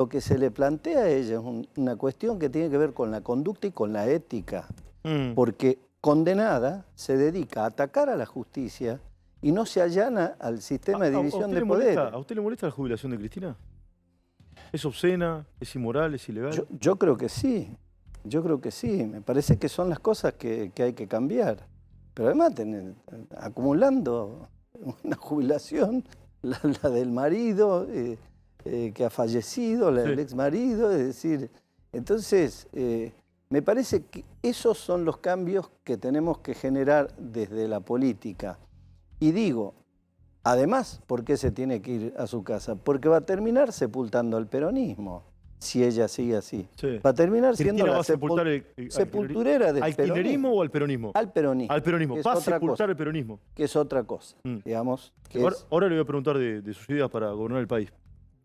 lo que se le plantea a ella es una cuestión que tiene que ver con la conducta y con la ética. Porque condenada se dedica a atacar a la justicia y no se allana al sistema de división de poderes. ¿A usted le molesta la jubilación de Cristina? ¿Es obscena? ¿Es inmoral? ¿Es ilegal? Yo creo que sí. Yo creo que sí. Me parece que son las cosas que hay que cambiar. Pero además, acumulando una jubilación, la del marido que ha fallecido, la del ex marido, es decir, entonces me parece que esos son los cambios que tenemos que generar desde la política. Y digo, además, ¿por qué se tiene que ir a su casa? Porque va a terminar sepultando al peronismo, si ella sigue así. Sí. Va a terminar siendo la sepulturera del peronismo. ¿Al kirchnerismo o al peronismo? Al peronismo. Al peronismo. Va a sepultar el peronismo. Que es otra cosa, digamos. Ahora le voy a preguntar de sus ideas para gobernar el país.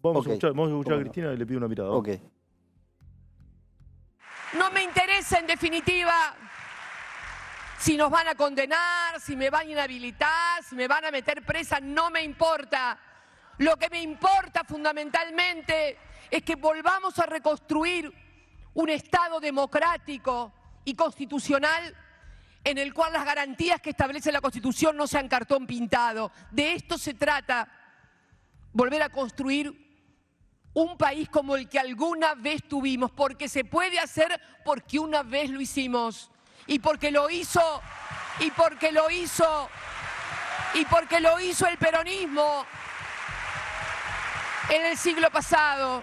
Vamos a escuchar a Cristina y le pido una mirada. Ok. No me interesa, en definitiva, si nos van a condenar, si me van a inhabilitar, si me van a meter presa, no me importa. Lo que me importa fundamentalmente es que volvamos a reconstruir un Estado democrático y constitucional en el cual las garantías que establece la Constitución no sean cartón pintado. De esto se trata, volver a construir un país como el que alguna vez tuvimos, porque se puede hacer porque una vez lo hicimos y porque lo hizo el peronismo en el siglo pasado.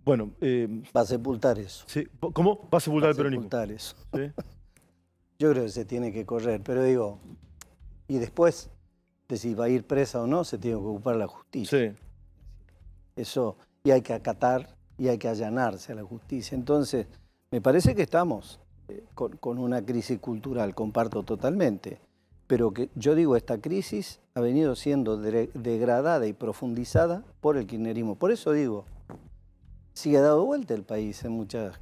Bueno, va a sepultar eso. Sí. ¿Cómo? Va a sepultar el peronismo. Va a sepultar eso. ¿Sí? Yo creo que se tiene que correr, pero digo, y después de si va a ir presa o no, se tiene que ocupar la justicia. Sí. Eso, y hay que acatar y hay que allanarse a la justicia. Entonces, me parece que estamos con una crisis cultural, comparto totalmente, pero que yo digo, esta crisis ha venido siendo degradada y profundizada por el kirchnerismo. Por eso digo, sigue dado vuelta el país en muchos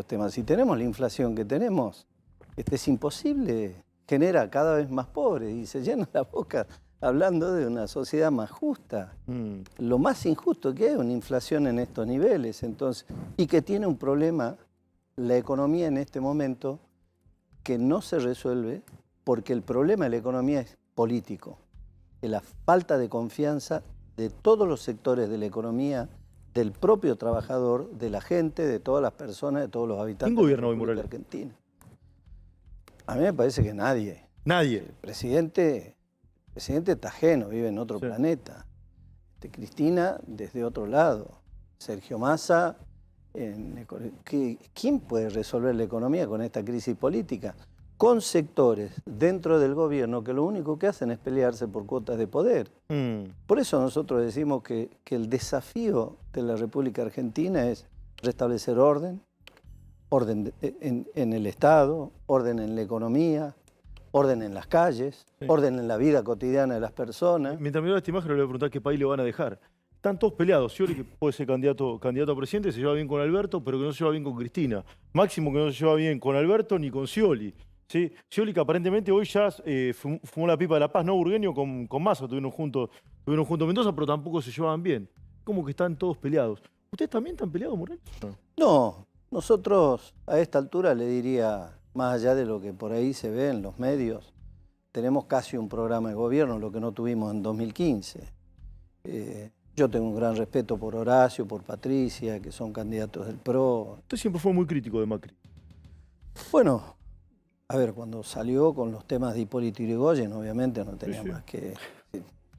temas. Si tenemos la inflación que tenemos, es imposible, genera cada vez más pobres y se llena la boca hablando de una sociedad más justa. Lo más injusto que hay es una inflación en estos niveles, entonces, y que tiene un problema la economía en este momento que no se resuelve porque el problema de la economía es político, es la falta de confianza de todos los sectores de la economía, del propio trabajador, de la gente, de todas las personas, de todos los habitantes ¿Quién gobierna hoy, Morales? de Argentina. A mí me parece que nadie. Nadie. El presidente está ajeno, vive en otro planeta. Cristina desde otro lado. Sergio Massa. ¿Quién puede resolver la economía con esta crisis política? Con sectores dentro del gobierno que lo único que hacen es pelearse por cuotas de poder. Por eso nosotros decimos que el desafío de la República Argentina es restablecer orden en el Estado, orden en la economía, orden en las calles, orden en la vida cotidiana de las personas. Mientras miraba esta imagen le voy a preguntar qué país le van a dejar. Están todos peleados. Scioli, que puede ser candidato a presidente, se lleva bien con Alberto, pero que no se lleva bien con Cristina. Máximo, que no se lleva bien con Alberto ni con Scioli. ¿Sí? Scioli, que aparentemente hoy ya fumó la pipa de la paz, no Burgueño, con Massa, estuvieron juntos Mendoza, pero tampoco se llevaban bien. Como que están todos peleados. ¿Ustedes también están peleados, Morales? No, nosotros a esta altura le diría, más allá de lo que por ahí se ve en los medios, tenemos casi un programa de gobierno, lo que no tuvimos en 2015. Yo tengo un gran respeto por Horacio, por Patricia, que son candidatos del PRO. Usted siempre fue muy crítico de Macri. Bueno, a ver, cuando salió con los temas de Hipólito Yrigoyen, obviamente no tenía más que...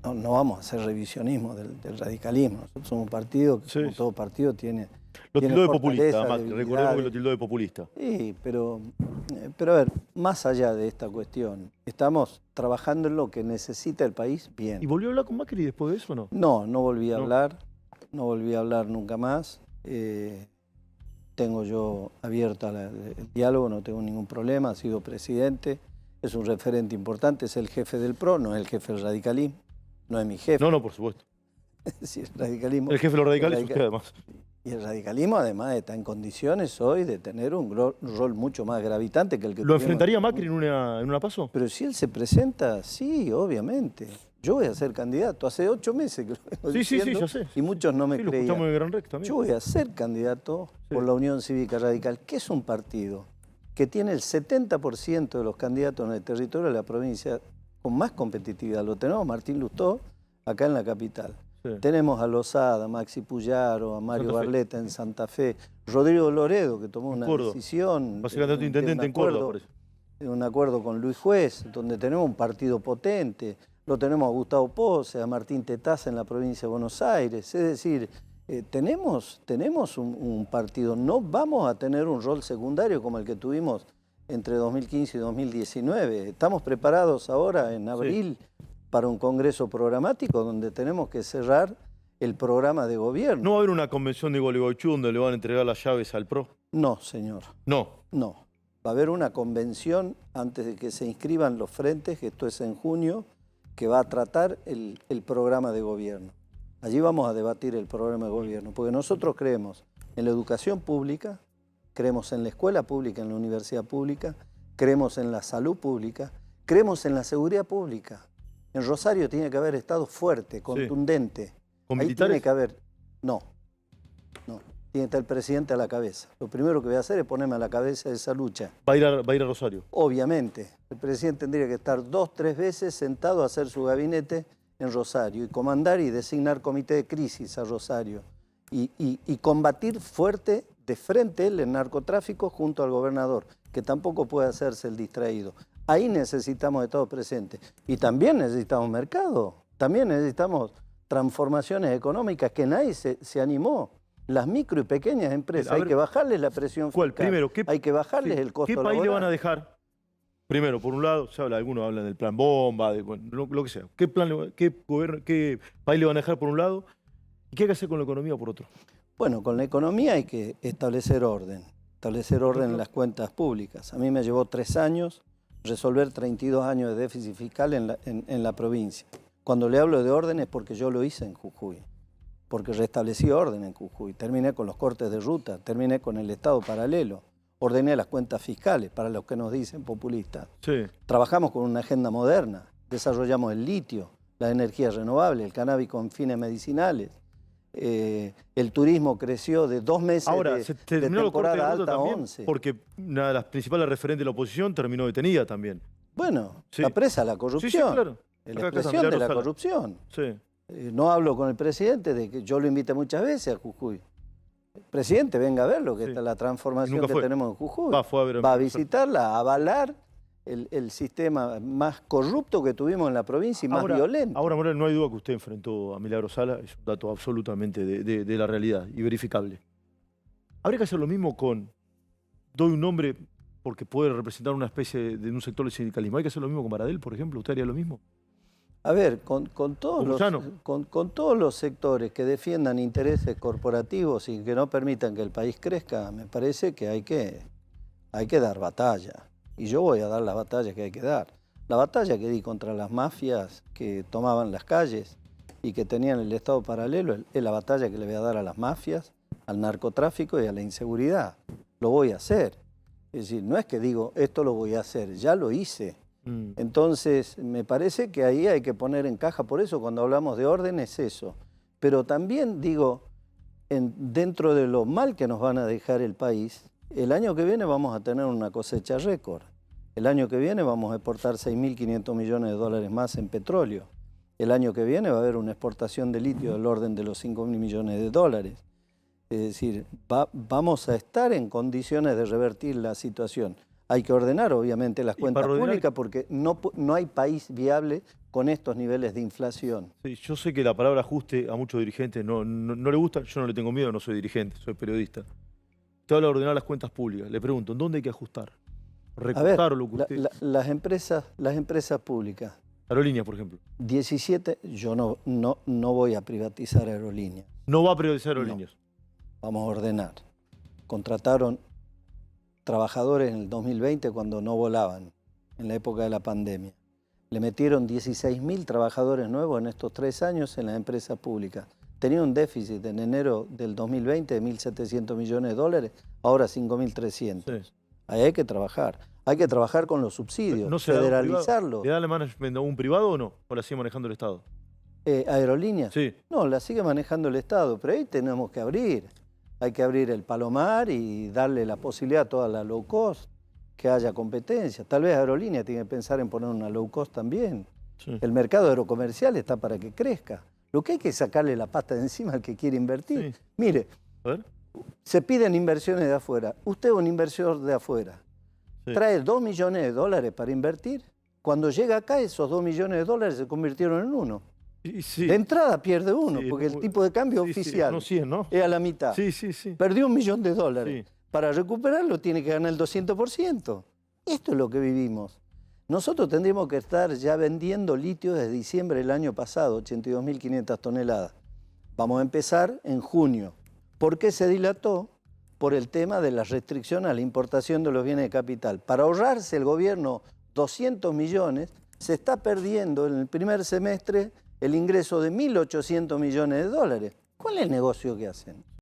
No vamos a hacer revisionismo del radicalismo. Nosotros somos un partido que, como todo partido, tiene... Lo tildó de populista, Macri. Recordemos que lo tildó de populista. Sí, pero a ver, más allá de esta cuestión, estamos trabajando en lo que necesita el país bien. ¿Y volvió a hablar con Macri después de eso o no? No volví a hablar. No volví a hablar nunca más. Tengo yo abierto el diálogo, no tengo ningún problema. Ha sido presidente, es un referente importante, es el jefe del PRO, no es el jefe del radicalismo. No es mi jefe. No, por supuesto. Sí, el radicalismo. El jefe de los radicales es usted, además. Y el radicalismo, además, está en condiciones hoy de tener un rol mucho más gravitante que el que ¿Lo enfrentaría Macri en una PASO? Pero si él se presenta, sí, obviamente. Yo voy a ser candidato. Hace 8 meses que lo vengo diciendo, ya sé. y muchos no me Sí, lo creían. escuchamos en el Gran Rex también. Yo voy a ser candidato por la Unión Cívica Radical, que es un partido que tiene el 70% de los candidatos en el territorio de la provincia con más competitividad. Lo tenemos Martín Lustó acá en la capital. Sí. Tenemos a Lozada, a Maxi Puyaro, a Mario Barletta en Santa Fe, Rodrigo Loredo, que tomó una decisión. Va a ser candidato a intendente en Córdoba, parece. Un acuerdo con Luis Juez, donde tenemos un partido potente. Lo tenemos a Gustavo Pose, a Martín Tetaza en la provincia de Buenos Aires. Es decir, tenemos un partido. No vamos a tener un rol secundario como el que tuvimos entre 2015 y 2019. Estamos preparados ahora en abril para un congreso programático donde tenemos que cerrar el programa de gobierno. ¿No va a haber una convención de Gualeguaychú donde le van a entregar las llaves al PRO? No, señor. No. No. Va a haber una convención antes de que se inscriban los frentes, que esto es en junio, que va a tratar el programa de gobierno. Allí vamos a debatir el programa de gobierno, porque nosotros creemos en la educación pública, creemos en la escuela pública, en la universidad pública, creemos en la salud pública, creemos en la seguridad pública. En Rosario tiene que haber Estado fuerte, contundente. ¿Con Ahí militares? tiene que haber... No. Tiene que estar el presidente a la cabeza. Lo primero que voy a hacer es ponerme a la cabeza de esa lucha. ¿Va a ir a Rosario? Obviamente. El presidente tendría que estar 2 o 3 veces sentado a hacer su gabinete en Rosario y comandar y designar comité de crisis a Rosario y combatir fuerte de frente el narcotráfico junto al gobernador, que tampoco puede hacerse el distraído. Ahí necesitamos Estado presente. Y también necesitamos mercado, también necesitamos transformaciones económicas que nadie se animó. Las micro y pequeñas empresas, hay que bajarles la presión fiscal. Primero, hay que bajarles el costo laboral. ¿Qué país le van a dejar? Primero, por un lado, algunos hablan del plan bomba, lo que sea. ¿Qué país le van a dejar por un lado? ¿Y qué hay que hacer con la economía por otro? Bueno, con la economía hay que establecer orden en las cuentas públicas. A mí me llevó 3 años resolver 32 años de déficit fiscal en la provincia. Cuando le hablo de orden es porque yo lo hice en Jujuy, porque restablecí orden en Jujuy. Terminé con los cortes de ruta, terminé con el Estado paralelo, ordené las cuentas fiscales, para los que nos dicen populistas. Sí. Trabajamos con una agenda moderna, desarrollamos el litio, las energías renovables, el cannabis con fines medicinales. El turismo creció de 2 meses de temporada alta a 11. Porque una de las principales referentes de la oposición terminó detenida también. Bueno, está presa la corrupción. Sí, claro. Es la expresión de la corrupción. Sí. No hablo con el presidente, de que yo lo invité muchas veces a Jujuy. Presidente, venga a ver lo que está la transformación que tenemos en Jujuy. Va a visitarla, a avalar el sistema más corrupto que tuvimos en la provincia y más violento. Ahora, Morel, no hay duda que usted enfrentó a Milagro Sala, es un dato absolutamente de la realidad y verificable. ¿Habría que hacer lo mismo con, doy un nombre porque puede representar una especie de un sector del sindicalismo? ¿Hay que hacer lo mismo con Baradel, por ejemplo? ¿Usted haría lo mismo? A ver, con todos los sectores que defiendan intereses corporativos y que no permitan que el país crezca, me parece que hay que dar batalla. Y yo voy a dar la batalla que hay que dar. La batalla que di contra las mafias que tomaban las calles y que tenían el Estado paralelo es la batalla que le voy a dar a las mafias, al narcotráfico y a la inseguridad. Lo voy a hacer. Es decir, no es que digo, esto lo voy a hacer, ya lo hice. Entonces, me parece que ahí hay que poner en caja, por eso cuando hablamos de orden es eso. Pero también digo, dentro de lo mal que nos van a dejar el país, el año que viene vamos a tener una cosecha récord. El año que viene vamos a exportar 6.500 millones de dólares más en petróleo. El año que viene va a haber una exportación de litio del orden de los 5.000 millones de dólares. Es decir, vamos a estar en condiciones de revertir la situación. Hay que ordenar, obviamente, las cuentas públicas porque no hay país viable con estos niveles de inflación. Sí, yo sé que la palabra ajuste a muchos dirigentes no le gusta, yo no le tengo miedo, no soy dirigente, soy periodista. Usted habla de ordenar las cuentas públicas. Le pregunto, ¿en dónde hay que ajustar? ¿Recortar lo que usted...? Las empresas públicas. Aerolíneas, por ejemplo. 17, yo no voy a privatizar aerolíneas. ¿No va a privatizar aerolíneas? No. Vamos a ordenar. Contrataron trabajadores en el 2020 cuando no volaban, en la época de la pandemia. Le metieron 16.000 trabajadores nuevos en estos 3 años en las empresas públicas. Tenía un déficit en enero del 2020 de 1.700 millones de dólares, ahora 5.300. Sí. Ahí hay que trabajar. Hay que trabajar con los subsidios, ¿No se la da un privado? federalizarlo. ¿Le da el management a un privado o no? ¿O la sigue manejando el Estado? ¿Aerolíneas? Sí. No, la sigue manejando el Estado, pero ahí tenemos que abrir. Hay que abrir el Palomar y darle la posibilidad a toda la low cost, que haya competencia. Tal vez Aerolíneas tiene que pensar en poner una low cost también. Sí. El mercado aerocomercial está para que crezca. Lo que hay que sacarle la pasta de encima al que quiere invertir. Sí. Mire, A ver. se piden inversiones de afuera. Usted es un inversor de afuera. Sí. Trae 2 millones de dólares para invertir. Cuando llega acá, esos 2 millones de dólares se convirtieron en uno. Y sí. De entrada pierde uno, Sí, porque el tipo de cambio sí, sí, oficial no 100, ¿no? es a la mitad. Sí, sí, sí. Perdió $1 millón. Sí. Para recuperarlo tiene que ganar el 200%. Esto es lo que vivimos. Nosotros tendríamos que estar ya vendiendo litio desde diciembre del año pasado, 82.500 toneladas. Vamos a empezar en junio. ¿Por qué se dilató? Por el tema de la restricción a la importación de los bienes de capital. Para ahorrarse el gobierno 200 millones, se está perdiendo en el primer semestre el ingreso de 1.800 millones de dólares. ¿Cuál es el negocio que hacen?